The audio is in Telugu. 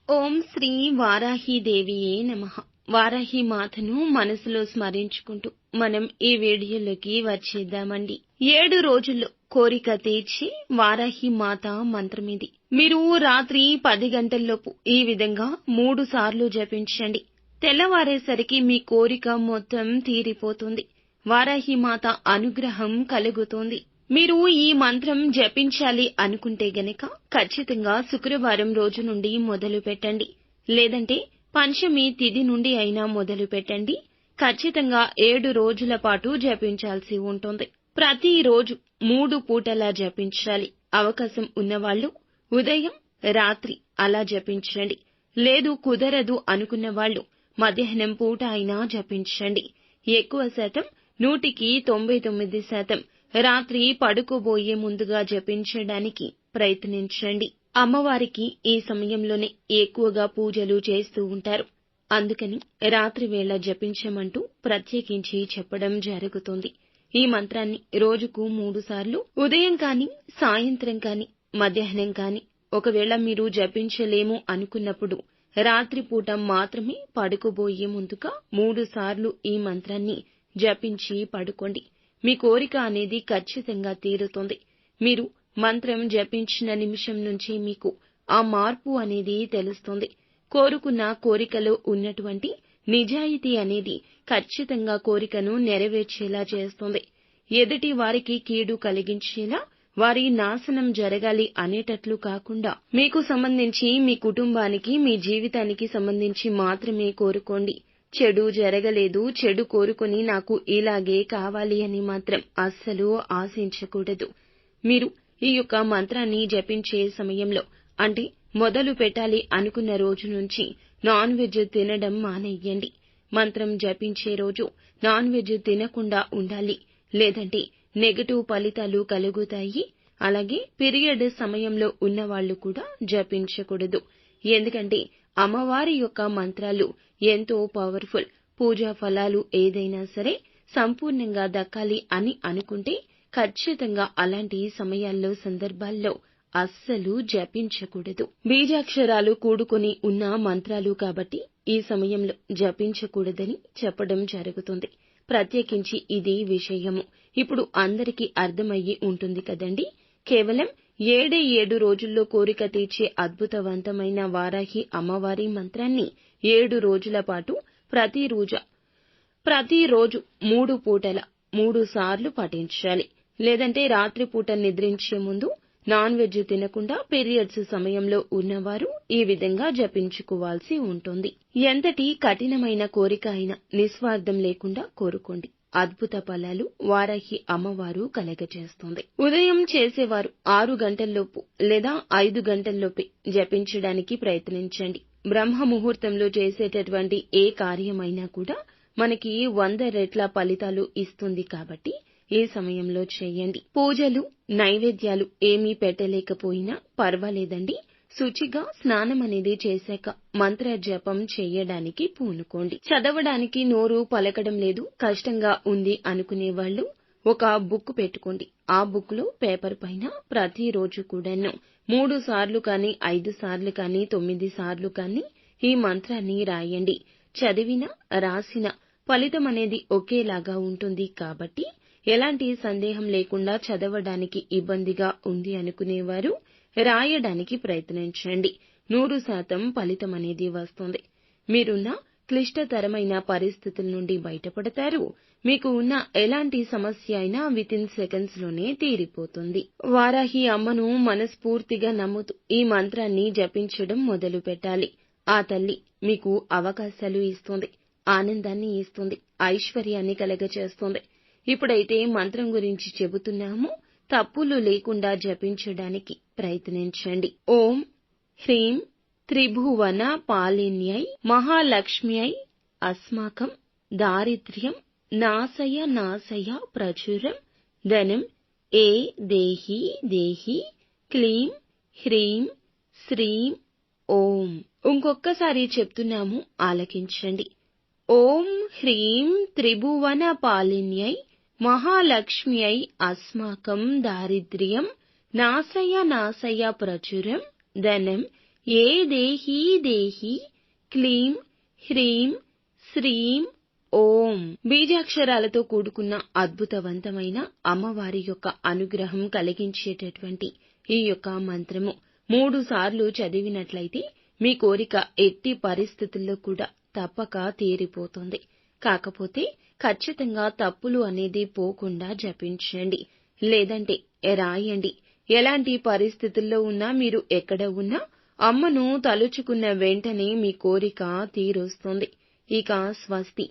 ఓం శ్రీ వారాహీదేవియే నమః. వారాహి మాతను మనసులో స్మరించుకుంటూ మనం ఈ వీడియోలోకి వచ్చేద్దామండి. 7 రోజుల్లో కోరిక తీర్చి వారాహి మాత మంత్రమిది. మీరు రాత్రి 10 గంటల్లోపు ఈ విధంగా 3 సార్లు జపించండి. తెల్లవారేసరికి మీ కోరిక మొత్తం తీరిపోతుంది. వారాహి మాత అనుగ్రహం కలుగుతుంది. మీరు ఈ మంత్రం జపించాలి అనుకుంటే గనక ఖచ్చితంగా శుక్రవారం రోజు నుండి మొదలు పెట్టండి. లేదంటే పంచమి తిథి నుండి అయినా మొదలు పెట్టండి. ఖచ్చితంగా 7 రోజుల పాటు జపించాల్సి ఉంటుంది. ప్రతిరోజు 3 పూటలా జపించాలి. అవకాశం ఉన్నవాళ్లు ఉదయం, రాత్రి అలా జపించండి. లేదు కుదరదు అనుకున్న వాళ్ళు మధ్యాహ్నం పూట అయినా జపించండి. ఎక్కువ శాతం 100కి 99% రాత్రి పడుకోబోయే ముందుగా జపించడానికి ప్రయత్నించండి. అమ్మవారికి ఈ సమయంలోనే ఎక్కువగా పూజలు చేస్తూ ఉంటారు. అందుకని రాత్రి వేళ జపించమంటూ ప్రత్యేకించి చెప్పడం జరుగుతుంది. ఈ మంత్రాన్ని రోజుకు 3 సార్లు ఉదయం కానీ, సాయంత్రం కానీ, మధ్యాహ్నం కానీ, ఒకవేళ మీరు జపించలేము అనుకున్నప్పుడు రాత్రిపూట మాత్రమే పడుకోబోయే ముందుగా 3 సార్లు ఈ మంత్రాన్ని జపించి పడుకోండి. మీ కోరిక అనేది ఖచ్చితంగా తీరుతుంది. మీరు మంత్రం జపించిన నిమిషం నుంచి మీకు ఆ మార్పు అనేది తెలుస్తుంది. కోరుకున్న కోరికలో ఉన్నటువంటి నిజాయితీ అనేది ఖచ్చితంగా కోరికను నెరవేర్చేలా చేస్తుంది. ఎదుటి వారికి కీడు కలిగించేలా, వారి నాశనం జరగాలి అనేటట్లు కాకుండా మీకు సంబంధించి, మీ కుటుంబానికి, మీ జీవితానికి సంబంధించి మాత్రమే కోరుకోండి. చెడు జరగలేదు, చెడు కోరుకొని నాకు ఇలాగే కావాలి అని మాత్రం అస్సలు ఆశించకూడదు. మీరు ఈ యొక్క మంత్రాన్ని జపించే సమయంలో, అంటే మొదలు పెట్టాలి అనుకున్న రోజు నుంచి నాన్ వెజ్ తినడం మానేయండి. మంత్రం జపించే రోజు నాన్ వెజ్ తినకుండా ఉండాలి. లేదంటే నెగటివ్ ఫలితాలు కలుగుతాయి. అలాగే పీరియడ్ సమయంలో ఉన్నవాళ్లు కూడా జపించకూడదు. ఎందుకంటే అమ్మవారి యొక్క మంత్రాలు ఎంతో పవర్ఫుల్. పూజా ఫలాలు ఏదైనా సరే సంపూర్ణంగా దక్కాలి అని అనుకుంటే ఖచ్చితంగా అలాంటి సమయాల్లో, సందర్భాల్లో అస్సలు జపించకూడదు. బీజాక్షరాలు కూడుకొని ఉన్న మంత్రాలు కాబట్టి ఈ సమయంలో జపించకూడదని చెప్పడం జరుగుతుంది. ప్రత్యేకించి ఇది విషయము ఇప్పుడు అందరికీ అర్థమయ్యి ఉంటుంది కదండి. కేవలం 7 రోజుల్లో కోరిక తీర్చే అద్భుతవంతమైన వారాహి అమ్మవారి మంత్రాన్ని 7 రోజుల పాటు ప్రతిరోజు 3 పూటల 3 సార్లు పఠించాలి. లేదంటే రాత్రిపూట నిద్రించే ముందు నాన్ వెజ్ తినకుండా పీరియడ్స్ సమయంలో ఉన్నవారు ఈ విధంగా జపించుకోవాల్సి ఉంటుంది. ఎంతటి కఠినమైన కోరిక అయినా నిస్వార్థం లేకుండా కోరుకోండి. అద్భుత ఫలాలు వారాహి అమ్మవారు కలగజేస్తుంది. ఉదయం చేసేవారు 6 గంటల్లోపు లేదా 5 గంటల్లోపే జపించడానికి ప్రయత్నించండి. బ్రహ్మ ముహూర్తంలో చేసేటటువంటి ఏ కార్యమైనా కూడా మనకి 100 రెట్ల ఫలితాలు ఇస్తుంది కాబట్టి ఈ సమయంలో చేయండి. పూజలు, నైవేద్యాలు ఏమీ పెట్టలేకపోయినా పర్వాలేదండి. శుచిగా స్నానం అనేది చేశాక మంత్ర జపం చేయడానికి పూనుకోండి. చదవడానికి నోరు పలకడం లేదు, కష్టంగా ఉంది అనుకునేవాళ్లు ఒక బుక్ పెట్టుకోండి. ఆ బుక్ లో పేపర్ పైన ప్రతిరోజు కూడాను 3 సార్లు కానీ, 5 సార్లు కానీ, 9 సార్లు కానీ ఈ మంత్రాన్ని రాయండి. చదివిన, రాసిన ఫలితం అనేది ఒకేలాగా ఉంటుంది కాబట్టి ఎలాంటి సందేహం లేకుండా చదవడానికి ఇబ్బందిగా ఉంది అనుకునేవారు రాయడానికి ప్రయత్నించండి. 100% ఫలితం అనేది వస్తుంది. మీరున్న క్లిష్టతరమైన పరిస్థితుల నుండి బయటపడతారు. మీకు ఉన్న ఎలాంటి సమస్య అయినా వితిన్ సెకండ్స్ లోనే తీరిపోతుంది. వారాహి అమ్మను మనస్ఫూర్తిగా నమ్ముతూ ఈ మంత్రాన్ని జపించడం మొదలు పెట్టాలి. ఆ తల్లి మీకు అవకాశాలు ఇస్తుంది, ఆనందాన్ని ఇస్తుంది, ఐశ్వర్యాన్ని కలగచేస్తుంది. ఇప్పుడైతే మంత్రం గురించి చెబుతున్నాము. తప్పులు లేకుండా జపించడానికి ప్రయత్నించండి. ఓం హ్రీం త్రిభువన పాలిన్యై మహాలక్ష్మ్యై అస్మాకం దారిద్ర్యం నాశయ నాశయ ప్రచురం ధనం ఏ దేహి దేహి క్లీం హ్రీం శ్రీం ఓం. ఇంకొక్కసారి చెప్తున్నాము, ఆలకించండి. ఓం హ్రీం త్రిభువన పాలిన్యై మహాలక్ష్మ్యై అస్మాకం దారిద్ర్యం నాశయ నాశయ ప్రచురం ధనం ఏ దేహీ దేహి క్లీం హ్రీం శ్రీం ఓం. బీజాక్షరాలతో కూడుకున్న అద్భుతవంతమైన అమ్మవారి యొక్క అనుగ్రహం కలిగించేటటువంటి ఈ యొక్క మంత్రము 3 సార్లు చదివినట్లయితే మీ కోరిక ఎట్టి పరిస్థితుల్లో కూడా తప్పక తీరిపోతుంది. కాకపోతే ఖచ్చితంగా తప్పులు అనేది పోకుండా జపించండి, లేదంటే రాయండి. ఎలాంటి పరిస్థితుల్లో ఉన్నా, మీరు ఎక్కడ ఉన్నా అమ్మను తలుచుకున్న వెంటనే మీ కోరిక తీరుస్తుంది. ఇక స్వస్తి.